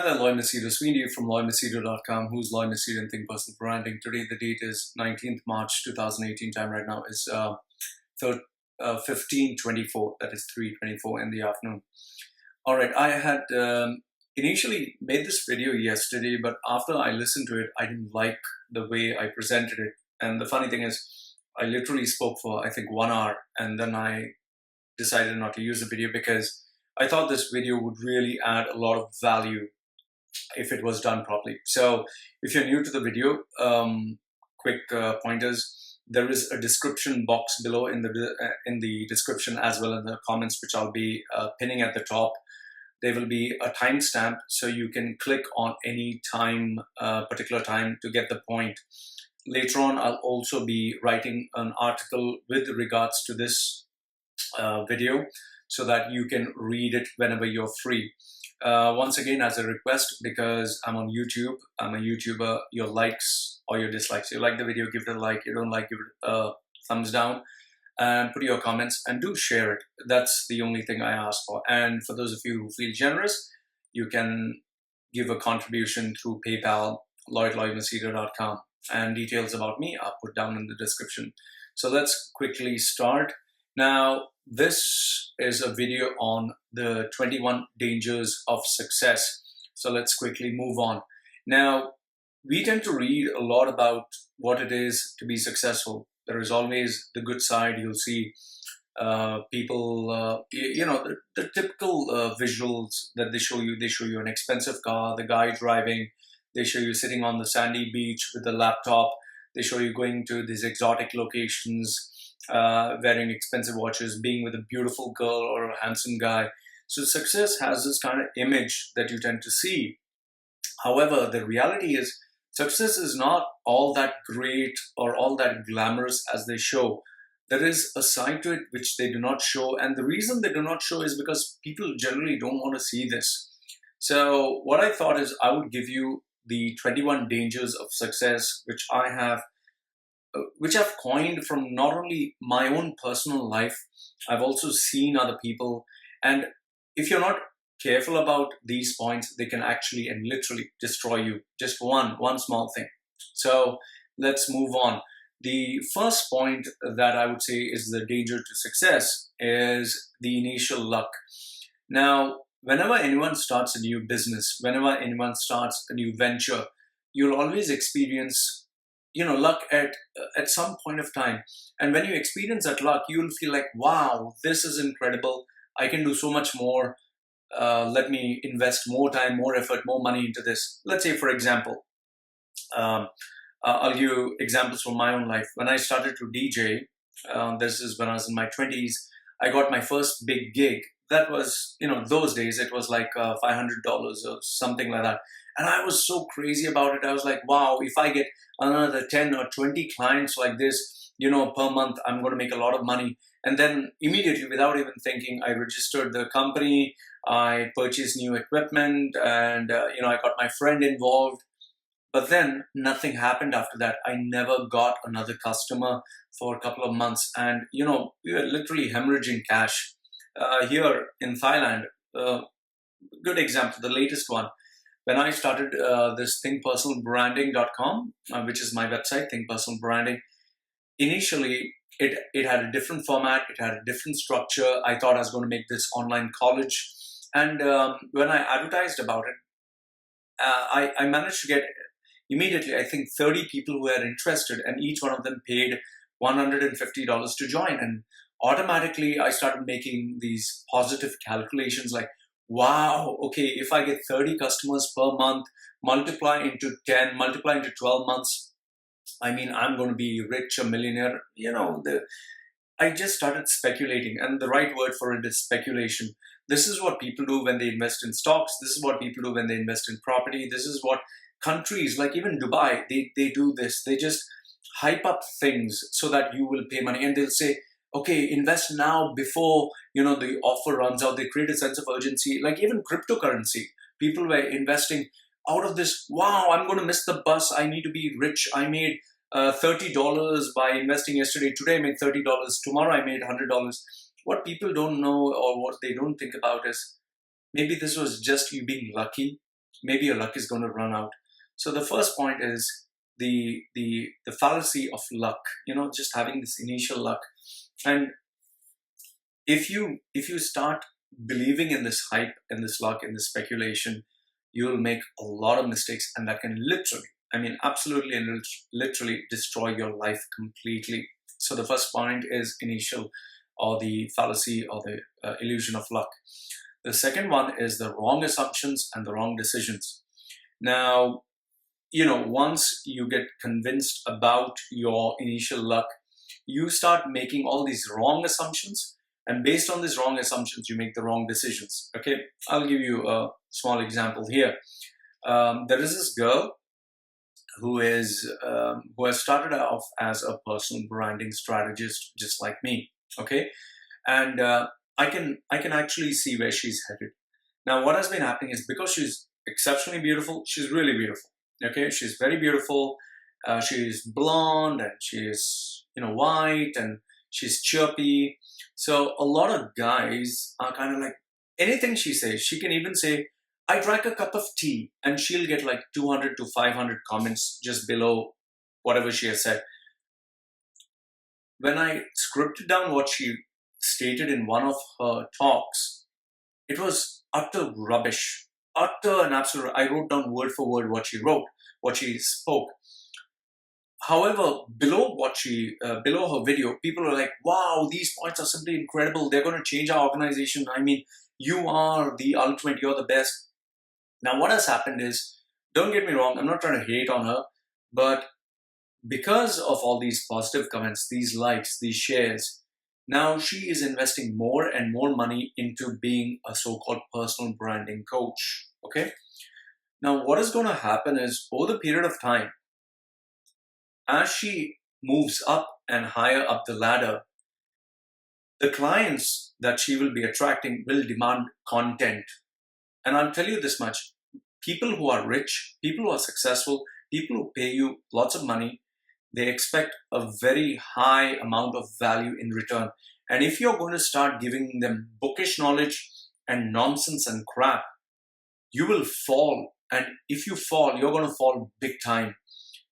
there, Loy Machedo, Sweeney from LoyMachedo.com, who's Loy Machedo and Think Personal Branding. Today, the date is 19th March 2018. Time right now is 15:24. That is 3:24 in the afternoon. All right, I had initially made this video yesterday, but after I listened to it, I didn't like the way I presented it. And the funny thing is, I literally spoke for, I think, 1 hour, and then I decided not to use the video because I thought this video would really add a lot of value if it was done properly. So if you're new to the video, quick pointers. There is a description box below in the description, as well as the comments, which I'll be pinning at the top. There will be a timestamp, so you can click on any time, particular time, to get the point. Later on, I'll also be writing an article with regards to this video, so that you can read it whenever you're free. Once again, as a request, because I'm on YouTube, I'm a YouTuber, your likes or your dislikes. You like the video, give it a like. You don't like, give it a thumbs down, and put your comments, and do share it. That's the only thing I ask for. And for those of you who feel generous, you can give a contribution through PayPal, LoyMachedo.com, and details about me are put down in the description. So let's quickly start. Now, this is a video on the 21 dangers of success. So let's quickly move on. Now, we tend to read a lot about what it is to be successful. There is always the good side. You'll see people, the typical visuals that they show you. They show you an expensive car, the guy driving. They show you sitting on the sandy beach with a laptop. They show you going to these exotic locations, wearing expensive watches, being with a beautiful girl or a handsome guy. So success has this kind of image that you tend to see. However, the reality is success is not all that great or all that glamorous as they show. There is a side to it which they do not show, and the reason they do not show is because people generally don't want to see this. So what I thought is I would give you the 21 dangers of success, which I've coined from not only my own personal life, I've also seen other people. And if you're not careful about these points, they can actually and literally destroy you. Just one small thing. So let's move on. The first point that I would say is the danger to success is the initial luck. Now, whenever anyone starts a new business, whenever anyone starts a new venture, you'll always experience luck at some point of time. And when you experience that luck, you'll feel like, wow, this is incredible. I can do so much more. Let me invest more time, more effort, more money into this. Let's say, for example, I'll give you examples from my own life. When I started to DJ, this is when I was in my 20s, I got my first big gig. That was, those days, it was like $500 or something like that. And I was so crazy about it. I was like, wow, if I get another 10 or 20 clients like this, per month, I'm going to make a lot of money. And then immediately, without even thinking, I registered the company, I purchased new equipment, and, I got my friend involved. But then nothing happened after that. I never got another customer for a couple of months. And, we were literally hemorrhaging cash. Here in Thailand, good example, the latest one. When I started this thinkpersonalbranding.com, which is my website, Think Personal Branding, initially it had a different format, it had a different structure. I thought I was going to make this online college. And when I advertised about it, I managed to get immediately, I think, 30 people who were interested, and each one of them paid $150 to join. And automatically, I started making these positive calculations like, wow, okay, if I get 30 customers per month, multiply into 10, multiply into 12 months, I'm going to be rich, a millionaire. I just started speculating, and the right word for it is speculation. This is what people do when they invest in stocks. This is what people do when they invest in property. This is what countries, like even Dubai, they do this. They just hype up things so that you will pay money, and they'll say, okay, invest now before, the offer runs out. They create a sense of urgency. Like even cryptocurrency, people were investing out of this, wow, I'm going to miss the bus. I need to be rich. I made $30 by investing yesterday. Today I made $30. Tomorrow I made $100. What people don't know, or what they don't think about, is maybe this was just you being lucky. maybe your luck is going to run out. So the first point is the fallacy of luck, just having this initial luck. And if you start believing in this hype, in this luck, in this speculation, you'll make a lot of mistakes, and that can literally, absolutely and literally destroy your life completely. So the first point is initial, or the fallacy, or the illusion of luck. The second one is the wrong assumptions and the wrong decisions. Now, once you get convinced about your initial luck, you start making all these wrong assumptions. And based on these wrong assumptions, you make the wrong decisions. Okay, I'll give you a small example here. There is this girl who has started off as a personal branding strategist, just like me. Okay, and I can actually see where she's headed. Now, what has been happening is, because she's exceptionally beautiful, she's really beautiful. Okay, she's very beautiful. She's blonde, and she's white, and she's chirpy. So a lot of guys are kind of like, anything she says, she can even say, I drank a cup of tea, and she'll get like 200 to 500 comments just below whatever she has said. When I scripted down what she stated in one of her talks, it was utter rubbish, utter and absolute. I wrote down word for word what she wrote, what she spoke. However, below her video, people are like, wow, these points are simply incredible. They're going to change our organization. You are the ultimate, you're the best. Now, what has happened is, don't get me wrong, I'm not trying to hate on her, but because of all these positive comments, these likes, these shares, now she is investing more and more money into being a so-called personal branding coach. Okay. Now, what is going to happen is, over the period of time, as she moves up and higher up the ladder, the clients that she will be attracting will demand content. And I'll tell you this much: people who are rich, people who are successful, people who pay you lots of money, they expect a very high amount of value in return. And if you're going to start giving them bookish knowledge and nonsense and crap, you will fall. And if you fall, you're going to fall big time.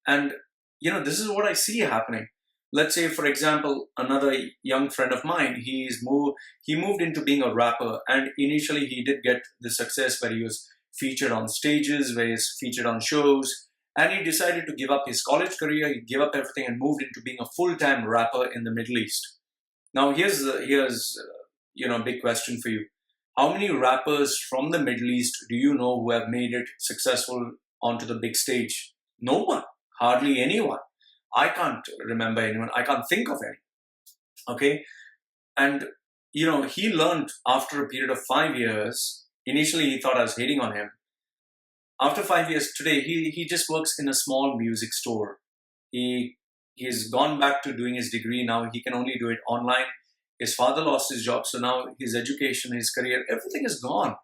And this is what I see happening. Let's say, for example, another young friend of mine, he moved into being a rapper, and initially he did get the success where he was featured on stages, where he's featured on shows, and he decided to give up his college career, he gave up everything and moved into being a full-time rapper in the Middle East. Now, here's a big question for you. How many rappers from the Middle East do you know who have made it successful onto the big stage? No one. Hardly anyone. I can't remember anyone. I can't think of any. Okay. And, he learned after a period of 5 years. Initially, he thought I was hating on him. After 5 years, today, he just works in a small music store. He's gone back to doing his degree. Now he can only do it online. His father lost his job. So now his education, his career, everything is gone.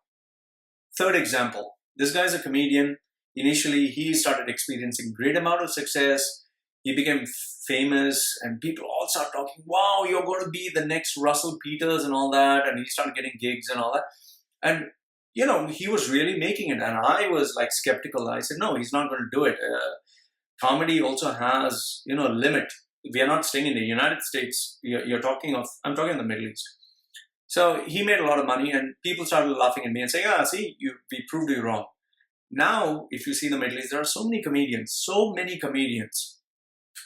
Third example. This guy is a comedian. Initially, he started experiencing great amount of success. He became famous, and people all start talking, wow, you're going to be the next Russell Peters and all that. And he started getting gigs and all that. And, he was really making it. And I was like skeptical. I said, no, he's not going to do it. Comedy also has, a limit. We are not staying in the United States. I'm talking in the Middle East. So he made a lot of money, and people started laughing at me and saying, see, we proved you wrong. Now, if you see the Middle East, there are so many comedians.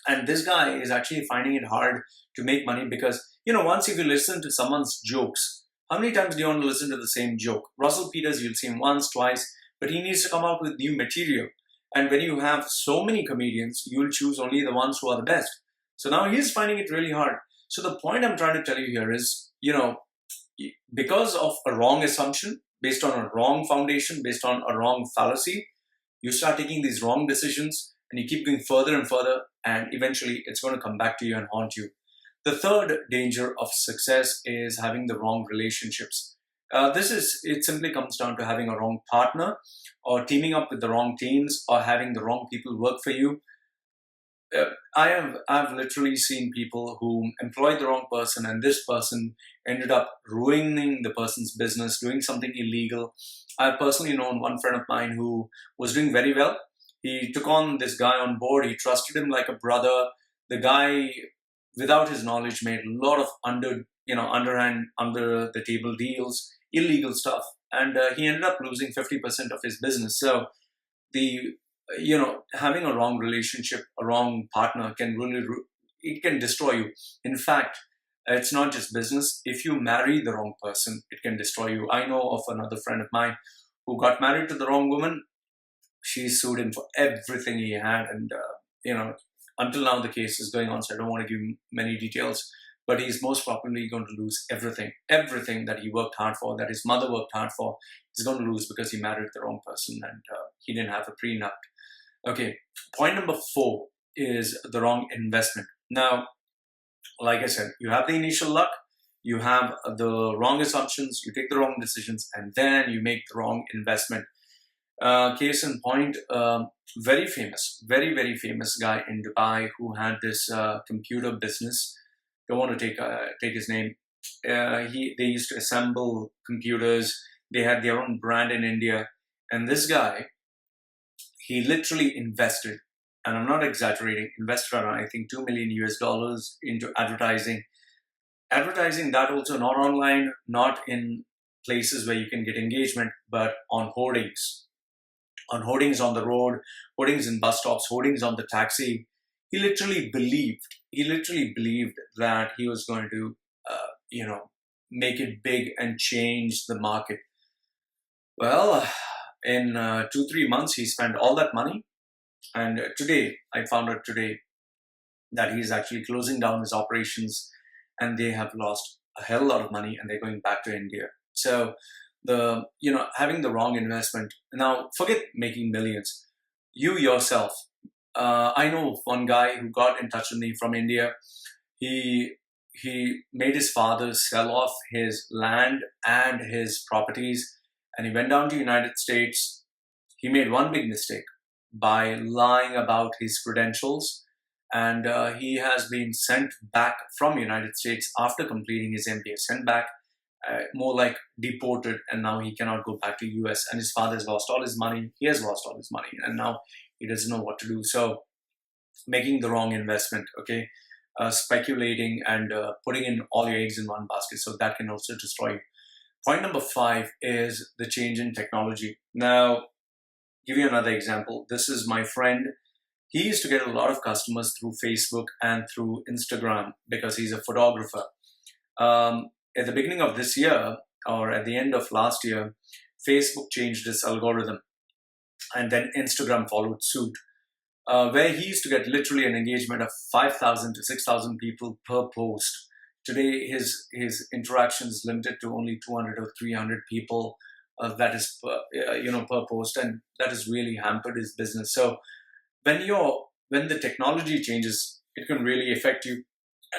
And this guy is actually finding it hard to make money because, once if you listen to someone's jokes, how many times do you want to listen to the same joke? Russell Peters, you'll see him once, twice, but he needs to come out with new material. And when you have so many comedians, you'll choose only the ones who are the best. So now he's finding it really hard. So the point I'm trying to tell you here is, because of a wrong assumption, based on a wrong foundation, based on a wrong fallacy, you start taking these wrong decisions, and you keep going further and further, and eventually it's going to come back to you and haunt you. The third danger of success is having the wrong relationships. It simply comes down to having a wrong partner, or teaming up with the wrong teams, or having the wrong people work for you. I've literally seen people who employed the wrong person, and this person ended up ruining the person's business, doing something illegal. I've personally known one friend of mine who was doing very well. He took on this guy on board. He trusted him like a brother. The guy, without his knowledge, made a lot of underhand, under the table deals, illegal stuff, and he ended up losing 50% of his business. So the having a wrong relationship, a wrong partner can really it can destroy you. In fact, it's not just business. If you marry the wrong person, it can destroy you. I know of another friend of mine who got married to the wrong woman. She sued him for everything he had, and until now the case is going on, so I don't want to give many details, but he's most probably going to lose everything that he worked hard for, that his mother worked hard for. He's going to lose because he married the wrong person, and he didn't have a prenup. Okay, point number 4 is the wrong investment. Now, like I said, you have the initial luck, you have the wrong assumptions, you take the wrong decisions, and then you make the wrong investment. Case in point, very famous, very famous guy in Dubai who had this computer business. Don't want to take his name. They used to assemble computers. They had their own brand in India, and this guy, he literally invested, and I'm not exaggerating, invested around, I think, $2 million into advertising. Advertising that also not online, not in places where you can get engagement, but on hoardings. On hoardings on the road, hoardings in bus stops, hoardings on the taxi. He literally believed that he was going to, make it big and change the market. Well, in 2-3 months, he spent all that money. And I found out today that he's actually closing down his operations, and they have lost a hell of a lot of money, and they're going back to India. So having the wrong investment. Now, forget making millions. You yourself, I know one guy who got in touch with me from India. He made his father sell off his land and his properties, and he went down to the United States. He made one big mistake by lying about his credentials, and he has been sent back from United States after completing his MBA, sent back, more like deported, and now he cannot go back to US, and his father has lost all his money. He has lost all his money, and now he doesn't know what to do. So making the wrong investment, okay, speculating and putting in all your eggs in one basket, so that can also destroy you. Point number 5 is the change in technology. Now, give you another example. This is my friend. He used to get a lot of customers through Facebook and through Instagram because he's a photographer. At the beginning of this year, or at the end of last year, Facebook changed its algorithm, and then Instagram followed suit, where he used to get literally an engagement of 5,000 to 6,000 people per post. Today, his interaction is limited to only 200 or 300 people. That is per post, and that has really hampered his business. So when the technology changes, it can really affect you.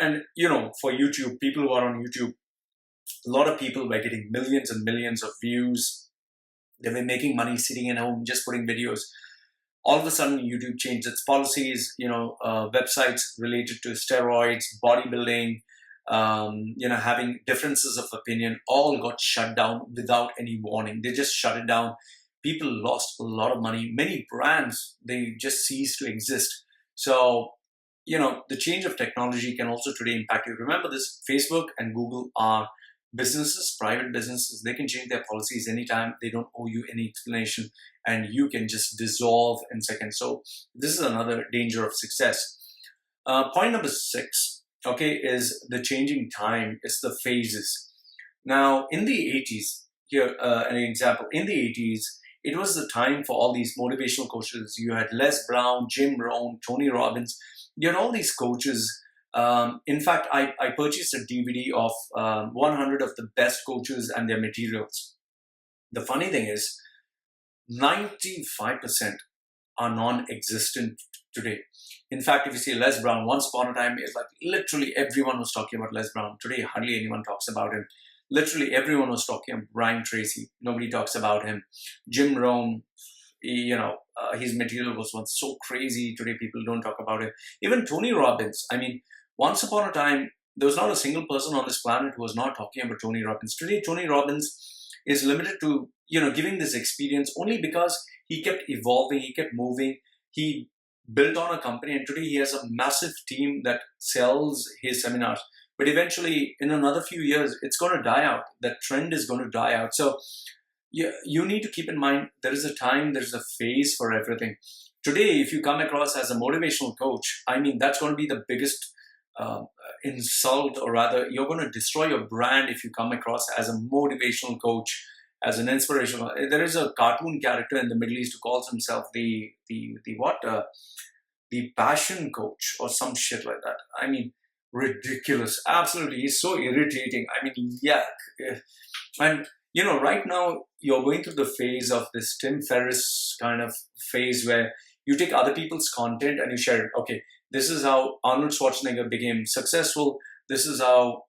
And for YouTube, people who are on YouTube, a lot of people were getting millions and millions of views. They were making money sitting at home, just putting videos. All of a sudden, YouTube changed its policies. Websites related to steroids, bodybuilding, having differences of opinion, all got shut down without any warning. They just shut it down. People lost a lot of money. Many brands, they just ceased to exist. So, the change of technology can also today impact you. Remember this, Facebook and Google are businesses, private businesses. They can change their policies anytime. They don't owe you any explanation, and you can just dissolve in seconds. So this is another danger of success. Point number 6, okay, is the changing time. It's the phases. Now, in the 80s, here an example. In the 80s, it was the time for all these motivational coaches. You had Les Brown, Jim Rohn, Tony Robbins. You had all these coaches. In fact, I purchased a DVD of 100 of the best coaches and their materials. The funny thing is, 95% are non-existent today. In fact, if you see Les Brown, once upon a time, it's like literally everyone was talking about Les Brown. Today, hardly anyone talks about him. Literally everyone was talking about Brian Tracy. Nobody talks about him. Jim Rohn, his material was once so crazy. Today, people don't talk about it. Even Tony Robbins. I mean, once upon a time, there was not a single person on this planet who was not talking about Tony Robbins. Today, Tony Robbins is limited to, giving this experience only because he kept evolving, he kept moving, he built on a company, and today he has a massive team that sells his seminars. But eventually, in another few years, it's going to die out. That trend is going to die out. So you need to keep in mind, there is a time, there's a phase for everything. Today, if you come across as a motivational coach, I mean, that's going to be the biggest insult, or rather, you're going to destroy your brand if you come across as a motivational coach, as an inspirational. There is a cartoon character in the Middle East who calls himself the passion coach or some shit like that. I mean, ridiculous. Absolutely, he's so irritating. I mean, yuck. And right now you're going through the phase of this Tim Ferriss kind of phase where you take other people's content and you share it. Okay, this is how Arnold Schwarzenegger became successful. This is how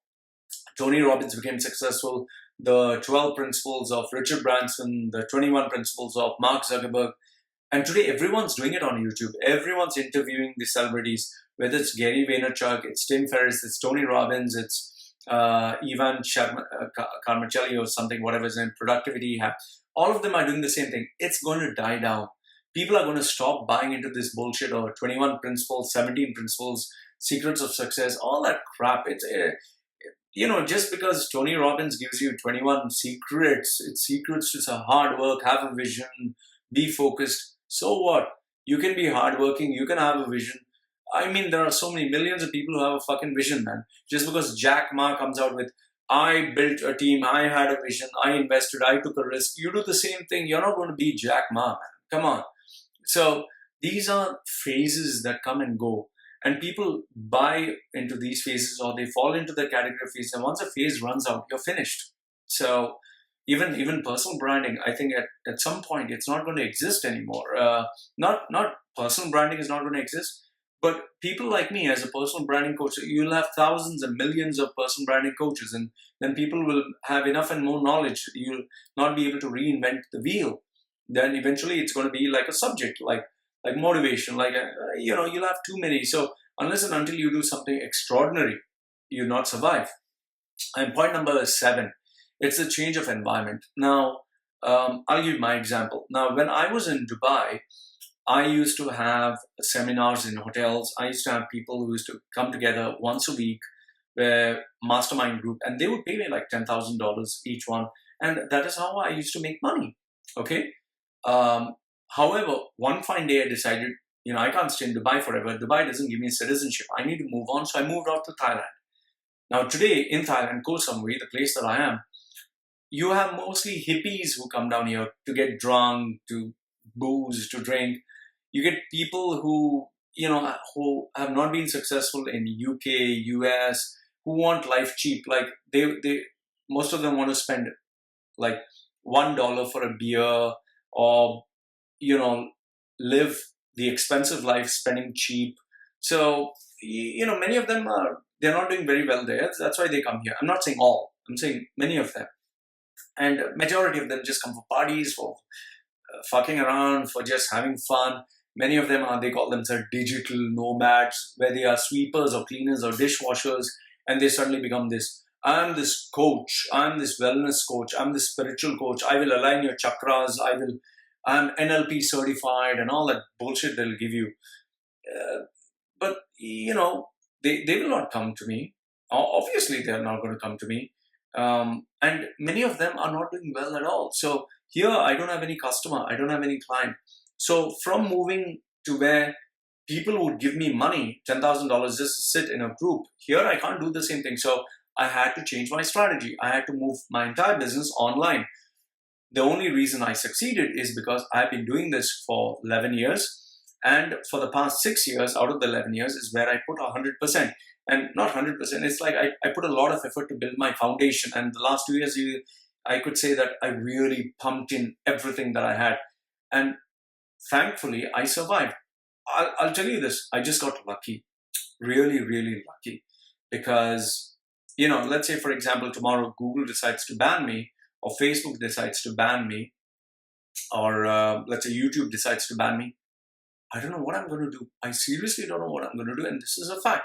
Tony Robbins became successful. The 12 principles of Richard Branson, the 21 principles of Mark Zuckerberg. And today everyone's doing it on YouTube. Everyone's interviewing the celebrities, whether it's Gary Vaynerchuk, it's Tim Ferriss, it's Tony Robbins, it's Ivan Carmichaeli or something, whatever his name, productivity hack. All of them are doing the same thing. It's going to die down. People are going to stop buying into this bullshit or 21 principles, 17 principles, secrets of success, all that crap. It's just because Tony Robbins gives you 21 secrets, it's secrets to some hard work, have a vision, be focused. So what? You can be hardworking, you can have a vision. I mean, there are so many millions of people who have a fucking vision, man. Just because Jack Ma comes out with, I built a team, I had a vision, I invested, I took a risk. You do the same thing, you're not going to be Jack Ma, man. Come on. So these are phases that come and go. And people buy into these phases, or they fall into the category of phase. And once a phase runs out, you're finished. So even personal branding, I think at some point it's not going to exist anymore. Not personal branding is not going to exist, but people like me as a personal branding coach, you'll have thousands and millions of personal branding coaches, and then people will have enough and more knowledge. You'll not be able to reinvent the wheel. Then eventually it's going to be like a subject, like motivation, you'll have too many. So unless and until you do something extraordinary, you'll not survive. And point number 7, it's a change of environment. Now, I'll give my example. Now, when I was in Dubai, I used to have seminars in hotels. I used to have people who used to come together once a week, where mastermind group, and they would pay me like $10,000 each one. And that is how I used to make money. Okay. However, one fine day I decided, I can't stay in Dubai forever. Dubai doesn't give me citizenship. I need to move on. So I moved out to Thailand. Now today in Thailand, Koh Samui, the place that I am, you have mostly hippies who come down here to get drunk, to booze, to drink. You get people who have not been successful in UK, US, who want life cheap. Like they most of them want to spend like $1 for a beer, or live the expensive life, spending cheap. So many of them they're not doing very well there. That's why they come here. I'm not saying all. I'm saying many of them, and majority of them just come for parties, for fucking around, for just having fun. Many of them they call themselves digital nomads, where they are sweepers or cleaners or dishwashers, and they suddenly become this. I'm this coach. I'm this wellness coach. I'm this spiritual coach. I will align your chakras. I'm NLP certified and all that bullshit they'll give you. But they will not come to me. Obviously, they're not going to come to me. And many of them are not doing well at all. So here, I don't have any customer. I don't have any client. So from moving to where people would give me money, $10,000 just to sit in a group, here I can't do the same thing. So I had to change my strategy. I had to move my entire business online. The only reason I succeeded is because I've been doing this for 11 years. And for the past 6 years, out of the 11 years, is where I put 100%. And not 100%, it's like I put a lot of effort to build my foundation. And the last 2 years, I could say that I really pumped in everything that I had. And thankfully, I survived. I'll tell you this, I just got lucky. Really, really lucky. Because, let's say, for example, tomorrow Google decides to ban me, or Facebook decides to ban me. or let's say YouTube decides to ban me. I don't know what I'm going to do. I seriously don't know what I'm going to do. And this is a fact.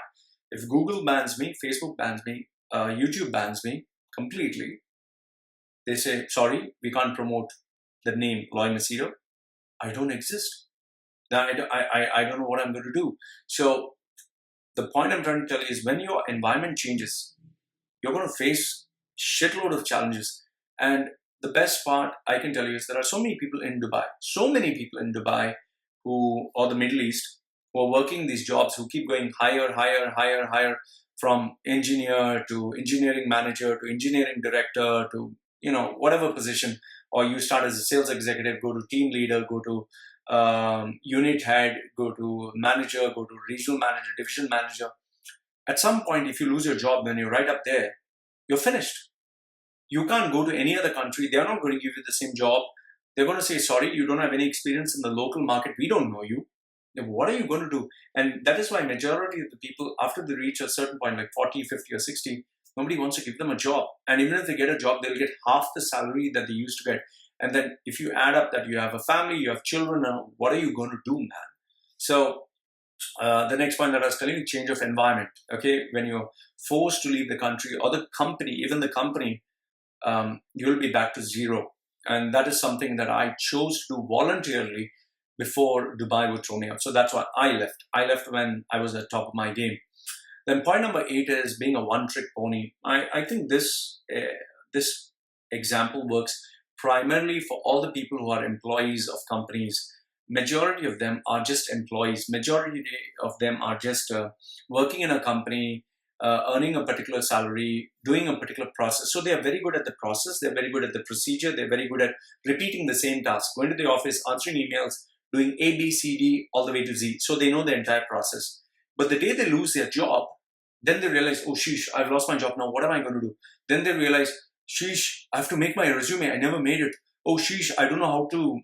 If Google bans me, Facebook bans me, YouTube bans me completely, they say, sorry, we can't promote the name Loy Machedo. I don't exist. Then I don't know what I'm going to do. So the point I'm trying to tell you is when your environment changes, you're going to face shitload of challenges. And the best part I can tell you is there are so many people in Dubai or the Middle East, who are working these jobs, who keep going higher, higher, higher, higher, from engineer to engineering manager to engineering director to, whatever position, or you start as a sales executive, go to team leader, go to unit head, go to manager, go to regional manager, division manager. At some point, if you lose your job, when you're right up there, you're finished. You can't go to any other country. They're not going to give you the same job. They're going to say, sorry, you don't have any experience in the local market. We don't know you. Then what are you going to do? And that is why majority of the people, after they reach a certain point, like 40, 50 or 60, nobody wants to give them a job. And even if they get a job, they'll get half the salary that they used to get. And then if you add up that you have a family, you have children, what are you going to do, man? So the next point that I was telling you, change of environment. Okay, when you're forced to leave the country or the company, even the company, you'll be back to zero. And that is something that I chose to do voluntarily before Dubai would throw me out. So that's why I left. I left when I was at top of my game. Then point number 8 is being a one-trick pony. I think this example works primarily for all the people who are employees of companies. Majority of them are just employees. Majority of them are just working in a company, earning a particular salary, doing a particular process. So they are very good at the process. They're very good at the procedure. They're very good at repeating the same task, going to the office, answering emails, doing A, B, C, D, all the way to Z. So they know the entire process. But the day they lose their job, then they realize, oh, sheesh, I've lost my job now. What am I going to do? Then they realize, sheesh, I have to make my resume. I never made it. Oh, sheesh, I don't know how to,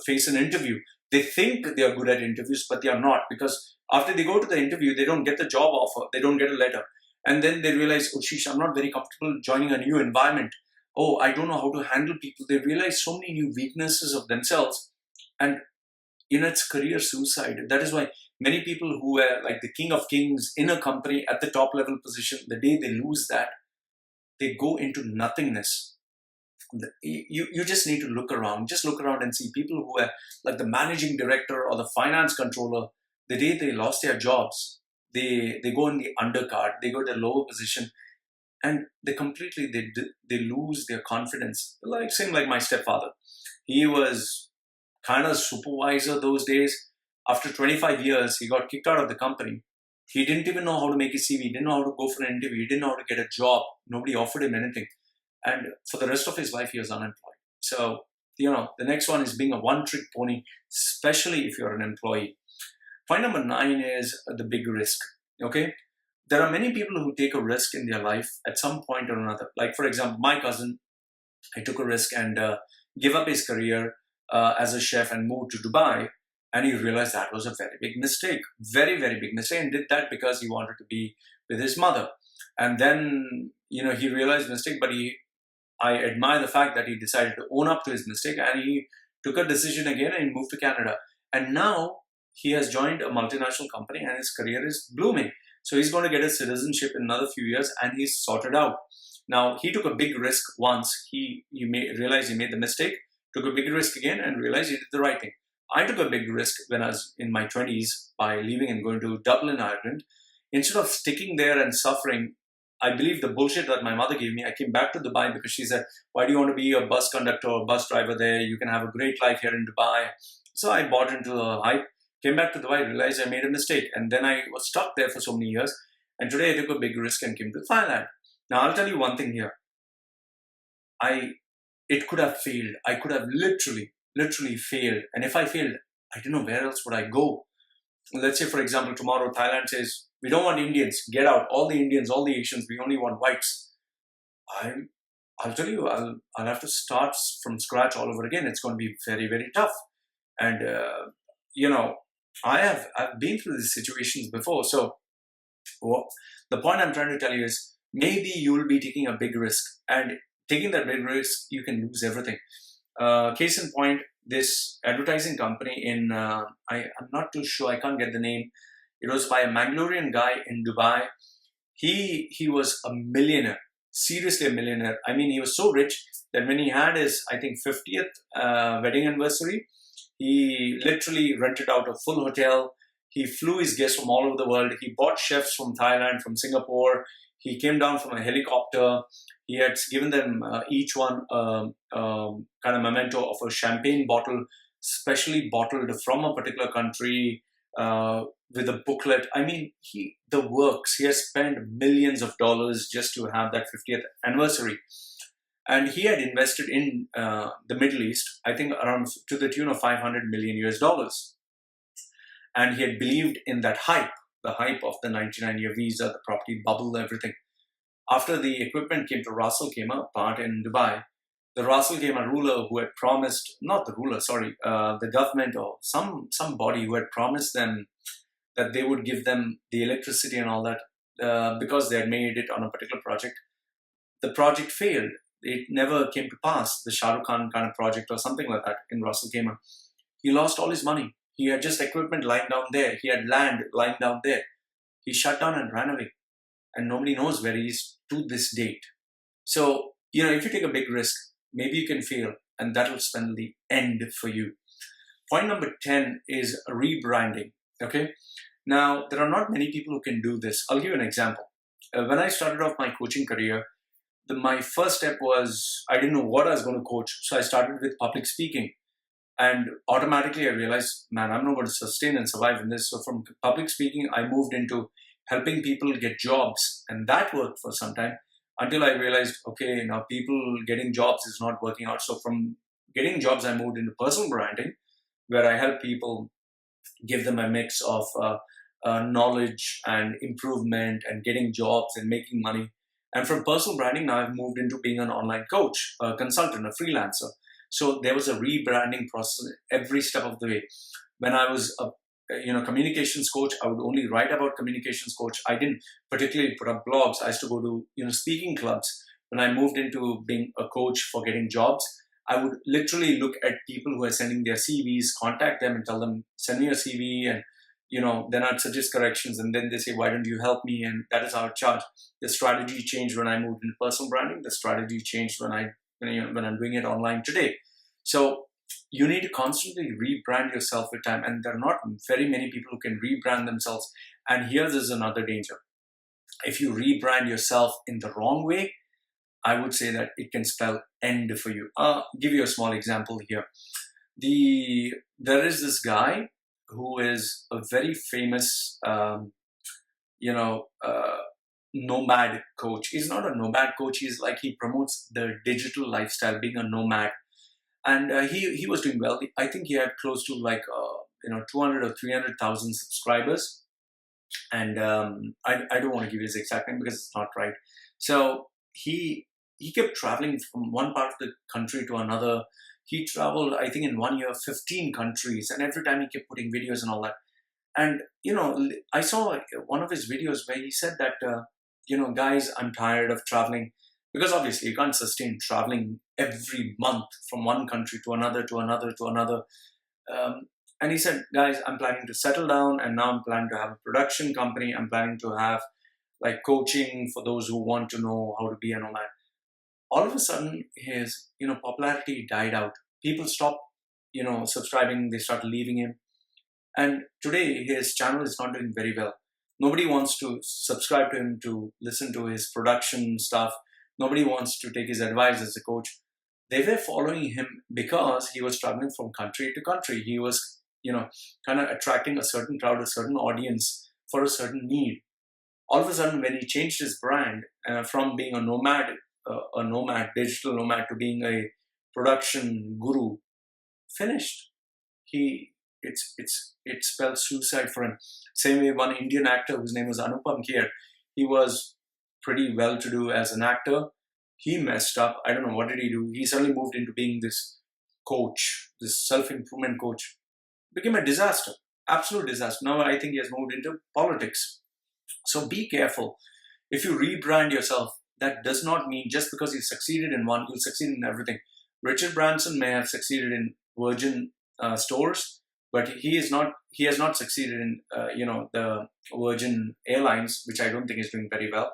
face an interview. They think they are good at interviews, but they are not, because after they go to the interview, they don't get the job offer. They don't get a letter. And then they realize, oh, sheesh, I'm not very comfortable joining a new environment. Oh, I don't know how to handle people. They realize so many new weaknesses of themselves. And it's career suicide. That is why many people who were like the king of kings in a company at the top level position, the day they lose that, they go into nothingness. You just need to look around. Just look around and see people who are like the managing director or the finance controller. The day they lost their jobs, they go in the undercard. They go to a lower position, and they lose their confidence. Like same like my stepfather. He was kind of supervisor those days. After 25 years, he got kicked out of the company. He didn't even know how to make a CV. He didn't know how to go for an interview. He didn't know how to get a job. Nobody offered him anything. And for the rest of his life, he was unemployed. So, the next one is being a one-trick pony, especially if you're an employee. Point number 9 is the big risk. Okay? There are many people who take a risk in their life at some point or another. Like, for example, my cousin, he took a risk and gave up his career as a chef and moved to Dubai. And he realized that was a very big mistake. Very, very big mistake. And did that because he wanted to be with his mother. And then, he realized mistake, but I admire the fact that he decided to own up to his mistake, and he took a decision again and he moved to Canada. And now he has joined a multinational company and his career is blooming. So he's going to get his citizenship in another few years and he's sorted out. Now, he took a big risk once. He realized he made the mistake, took a big risk again and realized he did the right thing. I took a big risk when I was in my 20s by leaving and going to Dublin, Ireland. Instead of sticking there and suffering, I believe the bullshit that my mother gave me. I came back to Dubai because she said, why do you want to be a bus conductor or bus driver there? You can have a great life here in Dubai. So I bought into the hype, came back to Dubai, realized I made a mistake. And then I was stuck there for so many years. And today I took a big risk and came to Thailand. Now I'll tell you one thing here. It could have failed. I could have literally failed. And if I failed, I don't know where else would I go. Let's say, for example, tomorrow Thailand says, we don't want Indians, get out. All the Indians, all the Asians, we only want whites. I'll tell you, I'll have to start from scratch all over again. It's going to be very, very tough. And, I've been through these situations before. So the point I'm trying to tell you is maybe you'll be taking a big risk. And taking that big risk, you can lose everything. Case in point, this advertising company in, I'm not too sure, I can't get the name. It was by a Mangalorean guy in Dubai. He was a millionaire, seriously a millionaire. I mean, he was so rich that when he had his, I think, 50th wedding anniversary, he literally rented out a full hotel. He flew his guests from all over the world. He bought chefs from Thailand, from Singapore. He came down from a helicopter. He had given them each one kind of memento of a champagne bottle, specially bottled from a particular country, with a booklet. I mean, the works. He has spent millions of dollars just to have that 50th anniversary. And he had invested in the Middle East, I think around to the tune of 500 million US dollars. And he had believed in that hype, the hype of the 99-year visa, the property bubble, everything. After the equipment came to Ras Al Khaimah, part in Dubai, the Ras Al Khaimah ruler who had promised, not the ruler, sorry, the government or some body who had promised them that they would give them the electricity and all that, because they had made it on a particular project. The project failed. It never came to pass, the Shah Rukh Khan kind of project or something like that in Ras Al Khaimah. He lost all his money. He had just equipment lying down there. He had land lying down there. He shut down and ran away. And nobody knows where he is to this date. So, if you take a big risk, maybe you can fail, and that will spell the end for you. Point number 10 is rebranding. Okay. Now, there are not many people who can do this. I'll give you an example. When I started off my coaching career, my first step was I didn't know what I was going to coach. So I started with public speaking. And automatically I realized, man, I'm not going to sustain and survive in this. So from public speaking, I moved into helping people get jobs. And that worked for some time until I realized, okay, now people getting jobs is not working out. So from getting jobs, I moved into personal branding, where I help people, give them a mix of knowledge and improvement and getting jobs and making money. And from personal branding, now I've moved into being an online coach, a consultant, a freelancer. So there was a rebranding process every step of the way. When I was a communications coach, I would only write about communications coach. I didn't particularly put up blogs. I used to go to speaking clubs. When I moved into being a coach for getting jobs, I would literally look at people who are sending their CVs, contact them and tell them, send me a CV, and then I'd suggest corrections, and then they say, why don't you help me? And that is our charge. The strategy changed when I moved into personal branding. The strategy changed when I'm doing it online today. So you need to constantly rebrand yourself with time, and there are not very many people who can rebrand themselves. And here's another danger. If you rebrand yourself in the wrong way, I would say that it can spell end for you. I'll give you a small example here. There is this guy who is a very famous, nomad coach. He's not a nomad coach. He promotes the digital lifestyle, being a nomad. And he was doing well. I think he had close to 200 or 300,000 subscribers. And I don't want to give you his exact name because it's not right. So he kept traveling from one part of the country to another. He traveled, I think in 1 year, 15 countries. And every time he kept putting videos and all that. And, I saw one of his videos where he said that, guys, I'm tired of traveling. Because obviously you can't sustain traveling every month from one country to another, to another, to another. And he said, guys, I'm planning to settle down, and now I'm planning to have a production company. I'm planning to have coaching for those who want to know how to be a nomad. All of a sudden, his popularity died out. People stopped subscribing. They started leaving him. And today his channel is not doing very well. Nobody wants to subscribe to him to listen to his production stuff. Nobody wants to take his advice as a coach. They were following him because he was traveling from country to country. He was, kind of attracting a certain crowd, a certain audience for a certain need. All of a sudden, when he changed his brand from being a nomad, digital nomad, to being a production guru, finished. It spelled suicide for him. Same way, one Indian actor whose name was Anupam Kher, he was pretty well-to-do as an actor. He messed up. I don't know, what did he do? He suddenly moved into being this coach, this self-improvement coach. Became a disaster, absolute disaster. Now I think he has moved into politics. So be careful. If you rebrand yourself, that does not mean just because you succeeded in one, you'll succeed in everything. Richard Branson may have succeeded in Virgin stores, but he is not. He has not succeeded in the Virgin Airlines, which I don't think is doing very well.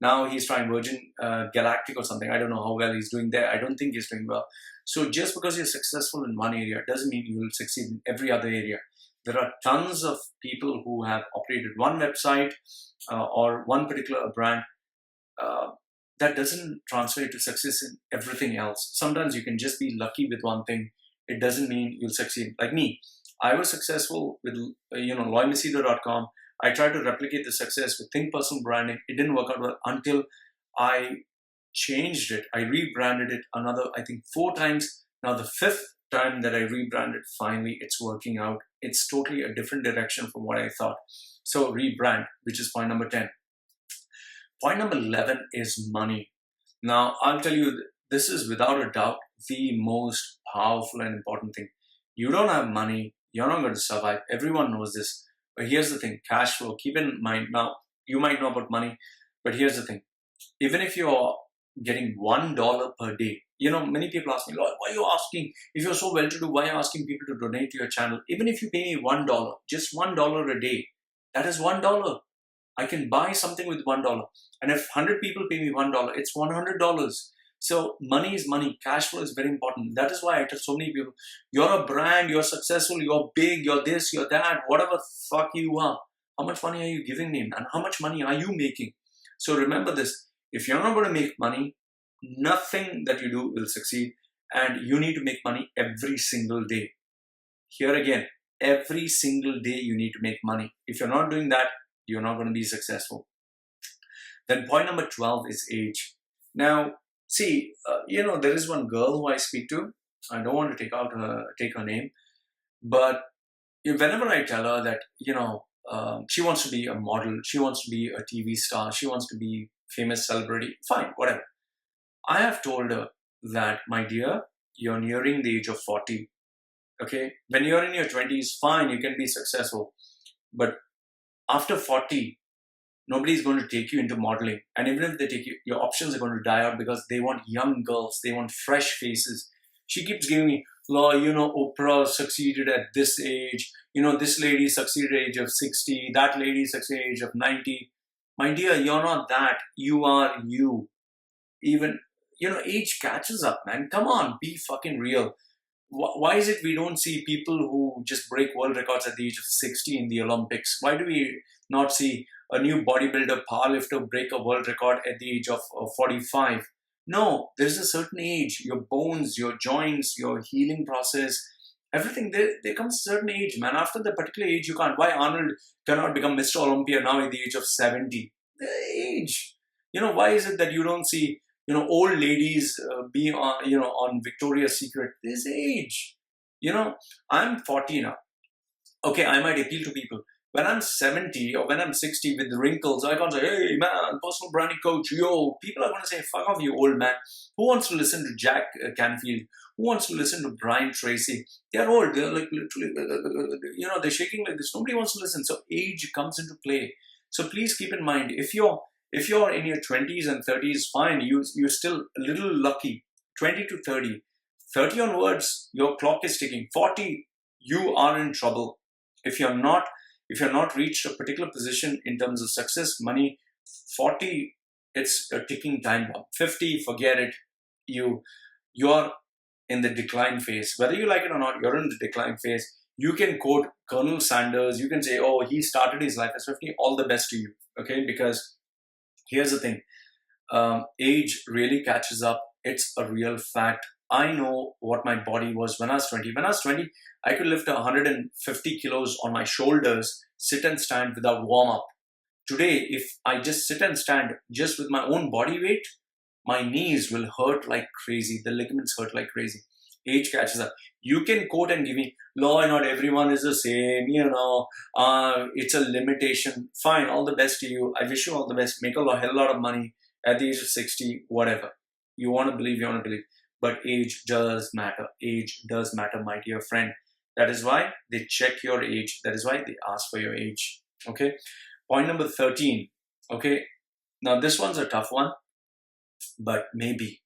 Now he's trying Virgin Galactic or something. I don't know how well he's doing there. I don't think he's doing well. So just because you're successful in one area doesn't mean you will succeed in every other area. There are tons of people who have operated one website or one particular brand. That doesn't translate to success in everything else. Sometimes you can just be lucky with one thing. It doesn't mean you'll succeed. Like me, I was successful with Machedo.com. I tried to replicate the success with Think Personal Branding. It didn't work out well until I changed it. I rebranded it another, I think, 4 times. Now the 5th time that I rebranded, finally it's working out. It's totally a different direction from what I thought. So rebrand, which is point number 10. Point number 11 is money. Now, I'll tell you, this is without a doubt the most powerful and important thing. You don't have money, you're not going to survive. Everyone knows this. But here's the thing, cash flow. Keep in mind, now, you might know about money, but here's the thing. Even if you're getting $1 per day, many people ask me, Lord, why are you asking? If you're so well-to-do, why are you asking people to donate to your channel? Even if you pay me $1, just $1 a day, that is $1. I can buy something with $1. And if 100 people pay me $1, it's $100. So money is money. Cash flow is very important. That is why I tell so many people, you're a brand, you're successful, you're big, you're this, you're that, whatever fuck you are. How much money are you giving me? And how much money are you making? So remember this, if you're not going to make money, nothing that you do will succeed. And you need to make money every single day. Here again, every single day you need to make money. If you're not doing that, you're not going to be successful. Then point number 12 is age. Now, see, there is one girl who I speak to. I don't want to take her name, but whenever I tell her that, she wants to be a model, she wants to be a TV star, she wants to be famous celebrity, fine, whatever. I have told her that, my dear, you're nearing the age of 40. Okay, when you're in your 20s, fine, you can be successful, but after 40, nobody's going to take you into modeling. And even if they take you, your options are going to die out because they want young girls. They want fresh faces. She keeps giving me, Law, Oprah succeeded at this age. This lady succeeded at the age of 60. That lady succeeded at the age of 90. My dear, you're not that. You are you. Even, age catches up, man. Come on, be fucking real. Why is it we don't see people who just break world records at the age of 60 in the Olympics? Why do we not see a new bodybuilder, powerlifter break a world record at the age of 45? No, there's a certain age. Your bones, your joints, your healing process, everything, there comes a certain age, man. After the particular age, you can't. Why Arnold cannot become Mr. Olympia now at the age of 70? The age. Why is it that you don't see old ladies being on Victoria's Secret? This age. I'm 40 now. Okay, I might appeal to people. When I'm 70 or when I'm 60 with the wrinkles, I can't say, hey man, personal branding coach, yo. People are going to say, fuck off, you old man. Who wants to listen to Jack Canfield? Who wants to listen to Brian Tracy? They're old. They're like literally, they're shaking like this. Nobody wants to listen. So age comes into play. So please keep in mind, if you're in your 20s and 30s, fine, you're still a little lucky. 20 to 30. 30 onwards, your clock is ticking. 40, you are in trouble. If you're not reached a particular position in terms of success, money, 40, it's a ticking time bomb. 50, forget it. You're in the decline phase. Whether you like it or not, you're in the decline phase. You can quote Colonel Sanders. You can say, oh, he started his life as 50. All the best to you. Okay, because here's the thing. Age really catches up. It's a real fact. I know what my body was when I was 20. When I was 20, I could lift 150 kilos on my shoulders, sit and stand without warm-up. Today, if I just sit and stand just with my own body weight, my knees will hurt like crazy. The ligaments hurt like crazy. Age catches up. You can quote and give me, Law, not everyone is the same, it's a limitation. Fine, all the best to you. I wish you all the best. Make a hell lot of money at the age of 60, whatever. You want to believe, But age does matter. Age does matter, my dear friend. That is why they check your age. That is why they ask for your age. Okay. Point number 13. Okay. Now this one's a tough one, but maybe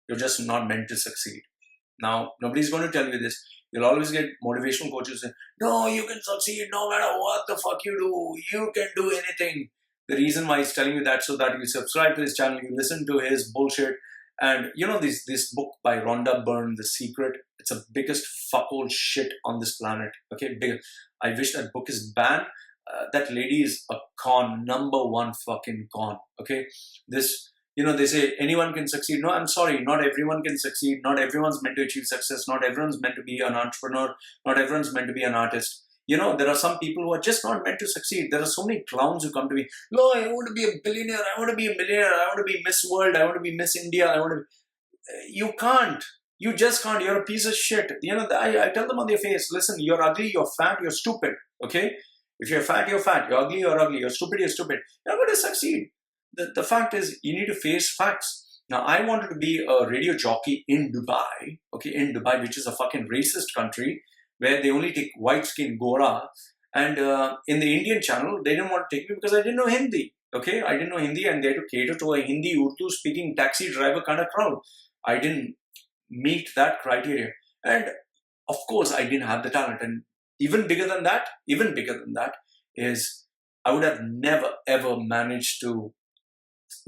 You're just not meant to succeed. Now, nobody's going to tell you this. You'll always get motivational coaches saying, no, you can succeed no matter what the fuck you do. You can do anything. The reason why he's telling you that, so that you subscribe to his channel, you listen to his bullshit. And you know, this book by Rhonda Byrne, The Secret, it's the biggest fuckhole shit on this planet. Okay, big. I wish that book is banned. That lady is a con, number one fucking con. Okay, this, you know, they say anyone can succeed. No, I'm sorry, not everyone can succeed. Not everyone's meant to achieve success. Not everyone's meant to be an entrepreneur. Not everyone's meant to be an artist. You know, there are some people who are just not meant to succeed. There are so many clowns who come to me. No, I want to be a billionaire. I want to be a millionaire. I want to be Miss World. I want to be Miss India. I want to be... You can't. You just can't. You're a piece of shit. You know, I tell them on their face, listen, you're ugly, you're fat, you're stupid. Okay? If you're fat, you're fat. You're ugly, you're ugly. You're stupid, you're stupid. You're not going to succeed. The fact is, you need to face facts. Now, I wanted to be a radio jockey in Dubai. Okay, in Dubai, which is a fucking racist country, where they only take white-skinned Gora. And in the Indian channel, they didn't want to take me because I didn't know Hindi. Okay, I didn't know Hindi, and they had to cater to a Hindi, Urdu-speaking taxi driver kind of crowd. I didn't meet that criteria. And of course, I didn't have the talent. And even bigger than that is I would have never, ever managed to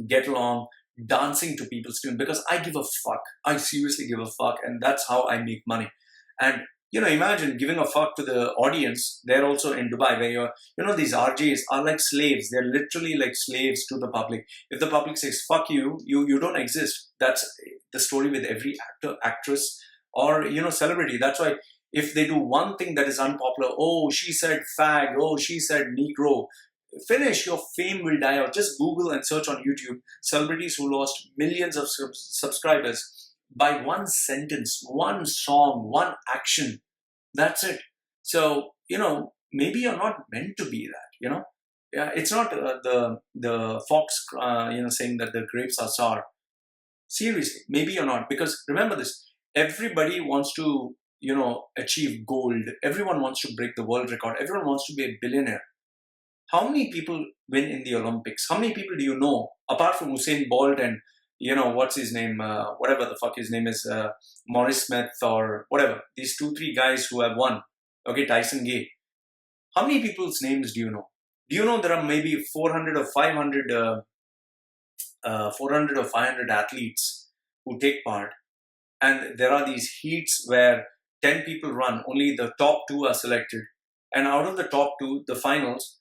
get along dancing to people's tune because I give a fuck. I seriously give a fuck, and that's how I make money. And you know, imagine giving a fuck to the audience. They're also in Dubai, where you know, these RJs are like slaves. They're literally like slaves to the public. If the public says fuck you, you don't exist. That's the story with every actor, actress, or you know, celebrity. That's why if they do one thing that is unpopular, oh, she said fag, oh, she said negro, finish, your fame will die out. Just Google and search on YouTube celebrities who lost millions of subscribers by one sentence, one song, one action. That's it. So, you know, maybe you're not meant to be that, you know. Yeah, it's not the fox, you know, saying that the grapes are sour. Seriously, maybe you're not. Because remember this, everybody wants to, you know, achieve gold. Everyone wants to break the world record. Everyone wants to be a billionaire. How many people win in the Olympics? How many people do you know, apart from Usain Bolt and, you know, what's his name, whatever the fuck his name is, Morris Smith or whatever, these 2-3 guys who have won, okay, Tyson Gay. How many people's names do you know? Do you know there are maybe 400 or 500 athletes who take part, and there are these heats where 10 people run, only the top 2 are selected, and out of the top 2, the finals,